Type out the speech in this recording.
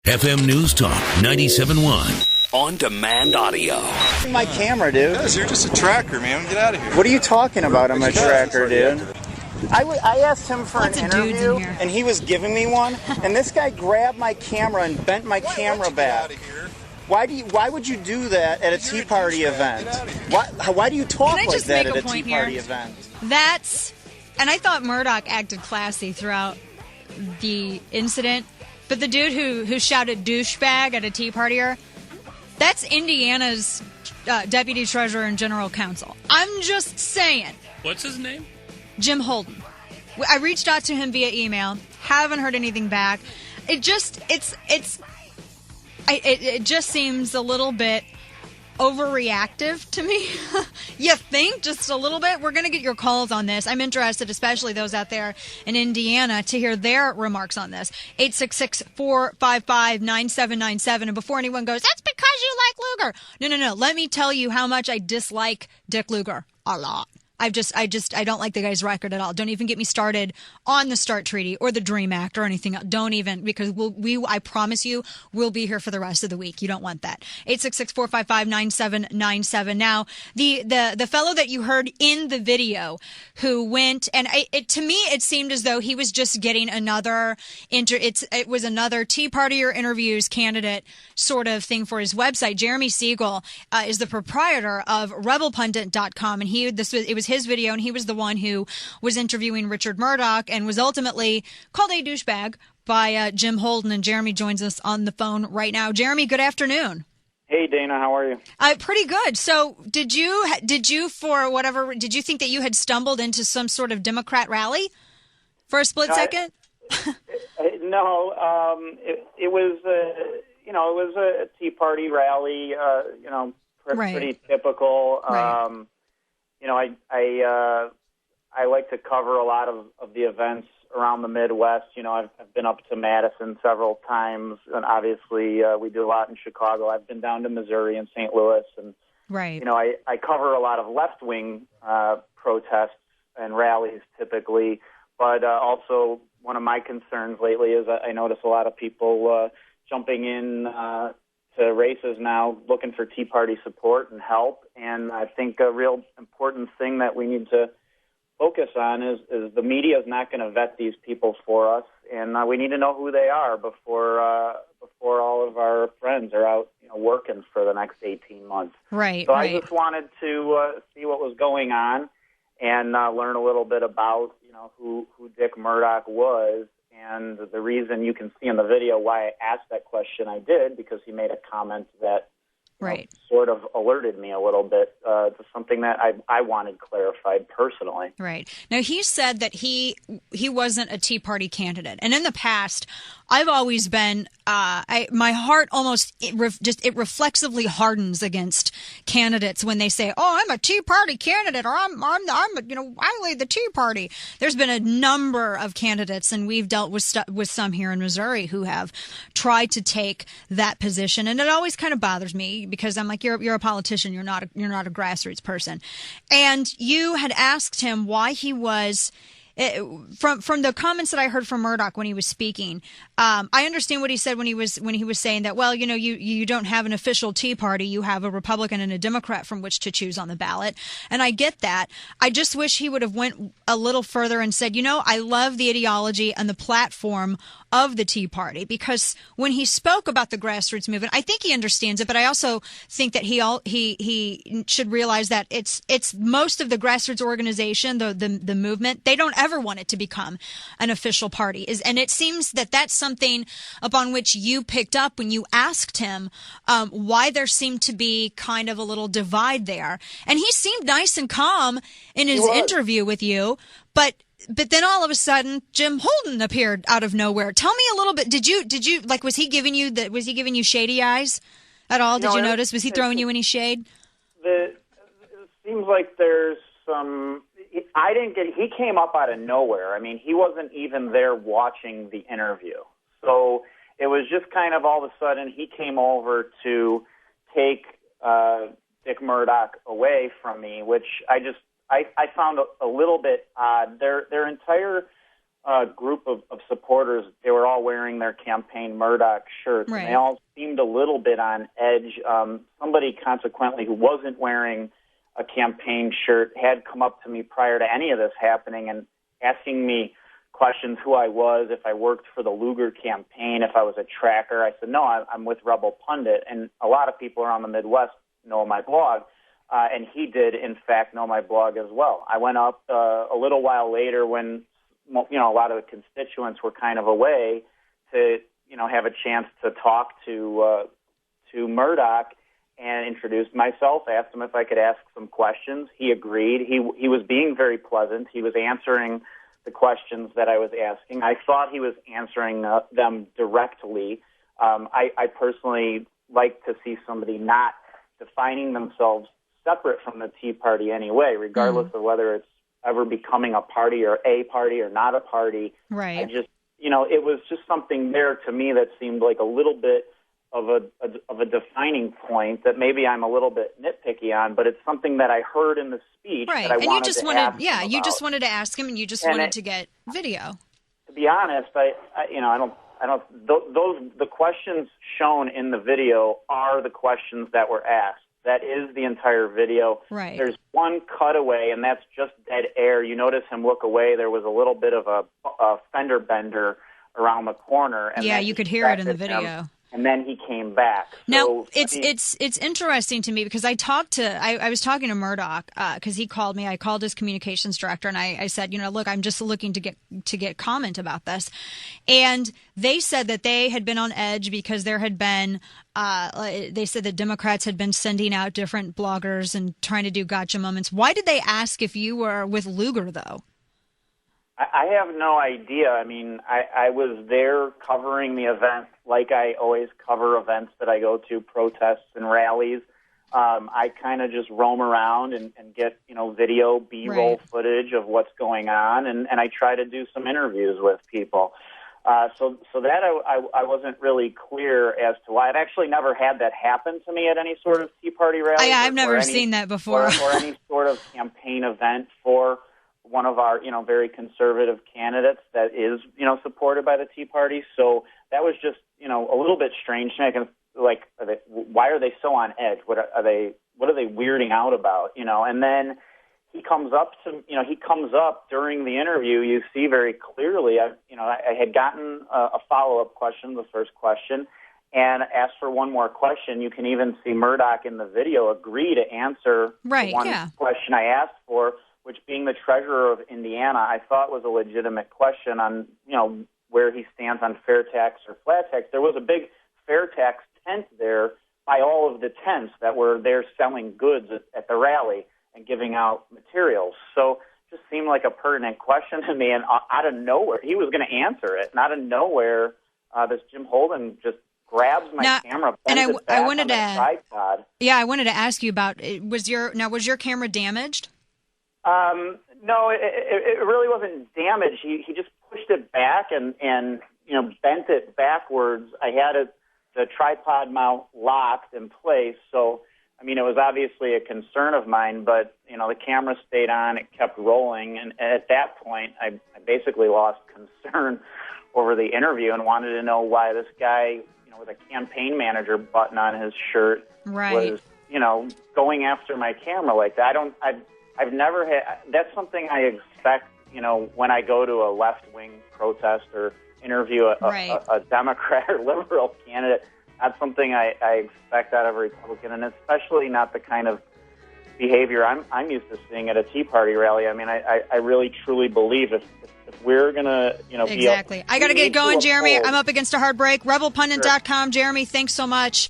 FM News Talk 97.1. On-demand audio. My camera, dude. Because you're just a tracker, man. Get out of here. What are you talking about? I'm a tracker, dude. I asked him for an interview, and he was giving me one, and this guy grabbed my camera and bent my camera back. Why would you do that at a Tea Party event? Why do you talk like that at a Tea Party event? And I thought Mourdock acted classy throughout the incident, but the dude who shouted douchebag at a Tea Partier, that's Indiana's Deputy Treasurer and General Counsel. I'm just saying. What's his name? Jim Holden. I reached out to him via email. Haven't heard anything back. It just seems a little bit overreactive to me. You think? Just a little bit? We're going to get your calls on this. I'm interested, especially those out there in Indiana, to hear their remarks on this. 866-455-9797. And before anyone goes, that's because you like Lugar. No. Let me tell you how much I dislike Dick Lugar. A lot. I don't like the guy's record at all. Don't even get me started on the START Treaty or the DREAM Act or anything else. Don't even, because I promise you, we'll be here for the rest of the week. You don't want that. 866-455-9797. Now, the fellow that you heard in the video who went, and to me, it seemed as though he was just getting another, it was another Tea Party or interviews candidate sort of thing for his website. Jeremy Segal is the proprietor of rebelpundit.com, and it was his video, and he was the one who was interviewing Richard Mourdock and was ultimately called a douchebag by Jim Holden. And Jeremy joins us on the phone right now. Jeremy, good afternoon. Hey, Dana, how are you? Pretty good. So did you think that you had stumbled into some sort of Democrat rally for a split second? No, it was a Tea Party rally, pretty typical. Right. I like to cover a lot of the events around the Midwest. I've been up to Madison several times, and obviously we do a lot in Chicago. I've been down to Missouri and St. Louis, and right. I cover a lot of left-wing protests and rallies typically, but also one of my concerns lately is I notice a lot of people jumping in to races now looking for Tea Party support and help. And I think a real important thing that we need to focus on is the media is not going to vet these people for us, and we need to know who they are before all of our friends are out working for the next 18 months. Right. So I just wanted to see what was going on and learn a little bit about who Dick Mourdock was. And the reason you can see in the video why I asked that question I did, because he made a comment that sort of alerted me a little bit to something that I wanted clarified personally. Right. Now, he said that he wasn't a Tea Party candidate. And in the past, I've always been, my heart almost, it reflexively hardens against candidates when they say, oh, I'm a Tea Party candidate, or I lead the Tea Party. There's been a number of candidates, and we've dealt with some here in Missouri who have tried to take that position. And it always kind of bothers me because I'm like, you're a politician. You're not a grassroots person. And you had asked him why he was, from the comments that I heard from Mourdock when he was speaking, I understand what he said when he was saying that, well, you don't have an official Tea Party, you have a Republican and a Democrat from which to choose on the ballot, and I get that. I just wish he would have went a little further and said, I love the ideology and the platform of the Tea Party, because when he spoke about the grassroots movement, I think he understands it, but I also think that he should realize that it's most of the grassroots organization, the movement, they don't ever want it to become an official party. And it seems that that's something upon which you picked up when you asked him why there seemed to be kind of a little divide there. And he seemed nice and calm in his interview with you, but then all of a sudden, Jim Holden appeared out of nowhere. Tell me a little bit. Did you was he giving you shady eyes at all? Did you notice? Was he throwing you any shade? It seems like there's some. I didn't get. He came up out of nowhere. I mean, he wasn't even there watching the interview. So it was just kind of all of a sudden he came over to take Dick Mourdock away from me, which I found a little bit odd. Their entire group of supporters. They were all wearing their campaign Mourdock shirts. Right. And they all seemed a little bit on edge. Somebody, consequently, who wasn't wearing a campaign shirt had come up to me prior to any of this happening and asking me questions, who I was, if I worked for the Lugar campaign, if I was a tracker. I said, no, I'm with Rebel Pundit. And a lot of people around the Midwest know my blog. And he did, in fact, know my blog as well. I went up a little while later when, a lot of the constituents were kind of away to, have a chance to talk to Mourdock and introduced myself, asked him if I could ask some questions. He agreed. He was being very pleasant. He was answering the questions that I was asking. I thought he was answering them directly. I personally like to see somebody not defining themselves separate from the Tea Party anyway, regardless of whether it's ever becoming a party or not a party. Right. I just, it was just something there to me that seemed like a little bit of a defining point that maybe I'm a little bit nitpicky on, but it's something that I heard in the speech right. that I and wanted you just to wanted, ask yeah, him you about. just wanted to ask him, and you just wanted to get video. To be honest, the questions shown in the video are the questions that were asked. That is the entire video. Right. There's one cutaway, and that's just dead air. You notice him look away. There was a little bit of a fender bender around the corner. And yeah, you could hear it in the video. And then he came back. Now, so, it's interesting to me because I was talking to Mourdock because he called me. I called his communications director and I said, look, I'm just looking to get comment about this. And they said that they had been on edge because there had been, they said that Democrats had been sending out different bloggers and trying to do gotcha moments. Why did they ask if you were with Lugar, though? I have no idea. I mean, I was there covering the event like I always cover events that I go to, protests and rallies. I kind of just roam around and get, video, B-roll footage of what's going on, and I try to do some interviews with people. So that I wasn't really clear as to why. I've actually never had that happen to me at any sort of Tea Party rally. I've never seen that before. or any sort of campaign event for one of our, very conservative candidates that is, supported by the Tea Party. So that was just, a little bit strange to me. Why are they so on edge? What are they weirding out about? And then he comes up during the interview. You see very clearly, I had gotten a follow-up question, the first question, and asked for one more question. You can even see Mourdock in the video agree to answer the one question I asked for, which, being the treasurer of Indiana, I thought was a legitimate question on, where he stands on fair tax or flat tax. There was a big fair tax tent there by all of the tents that were there selling goods at the rally and giving out materials. So it just seemed like a pertinent question to me, and out of nowhere, he was going to answer it, and out of nowhere, this Jim Holden just grabs my camera, bends it back on the tripod. Yeah, I wanted to ask you about, was your camera damaged? No, it really wasn't damaged. He just pushed it back and bent it backwards. I had the tripod mount locked in place, so it was obviously a concern of mine. But the camera stayed on; it kept rolling, and at that point, I basically lost concern over the interview and wanted to know why this guy, with a campaign manager button on his shirt, was going after my camera like that. I've never had. That's something I expect, when I go to a left-wing protest or interview a Democrat or liberal candidate. That's something I expect out of a Republican, and especially not the kind of behavior I'm used to seeing at a Tea Party rally. I really truly believe if we're gonna, exactly. I got to get going, Jeremy. I'm up against a hard break. RebelPundit.com. Jeremy, thanks so much.